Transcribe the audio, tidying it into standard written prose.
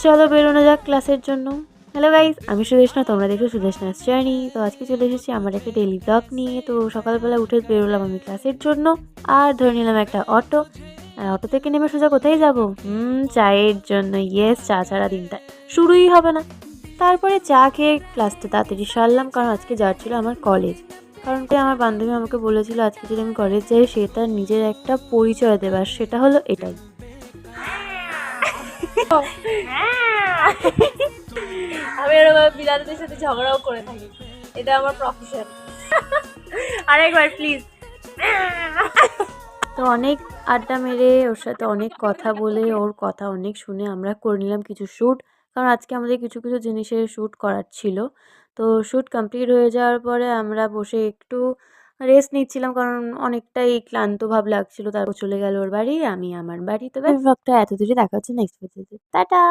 চলো বেরোনো যাক ক্লাসের জন্য। হ্যালো গাইস, আমি সুদেশনা, তোমরা দেখো সুদেশনাস জার্নি। তো আজকে চলে এসেছি আমার একটা ডেইলি ব্লগ নিয়ে। তো সকালবেলা উঠে বেরোলাম আমি ক্লাসের জন্য, আর ধরে নিলাম একটা অটো। আর অটো থেকে নেমে সোজা কোথায় যাবো? চায়ের জন্য। ইয়েস, চা ছাড়া দিনটা শুরুই হবে না। তারপরে চা খেয়ে ক্লাসটা তাড়াতাড়ি সারলাম, কারণ আজকে যাওয়ার ছিল আমার কলেজ। কারণ কি, আমার বান্ধবী আমাকে বলেছিল আজকে যদি আমি কলেজ যাই সে তার নিজের একটা পরিচয় দেবে, আর সেটা হলো এটাই। আমি এরকম বিলাতীদের সাথে ঝগড়াও করে থাকি, এটা আমার প্রফেশন। আরেকবার প্লিজ। তো অনেক আড্ডা মেরে ওর সাথে অনেক কথা বলে, ওর কথা অনেক শুনে আমরা করে নিলাম কিছু শ্যুট। কারণ আজকে আমাদের কিছু কিছু জিনিসের শ্যুট করার ছিল। তো শ্যুট কমপ্লিট হয়ে যাওয়ার পরে আমরা বসে একটু রেস্ট নিচ্ছিলাম, কারণ অনেকটাই ক্লান্ত ভাব লাগছিল। তারপর চলে গেল ওর বাড়ি, আমি আমার বাড়ি। তবে ব্লগটা এত দূরে দেখা হচ্ছে নেক্সট ভিডিওতে। টাটা।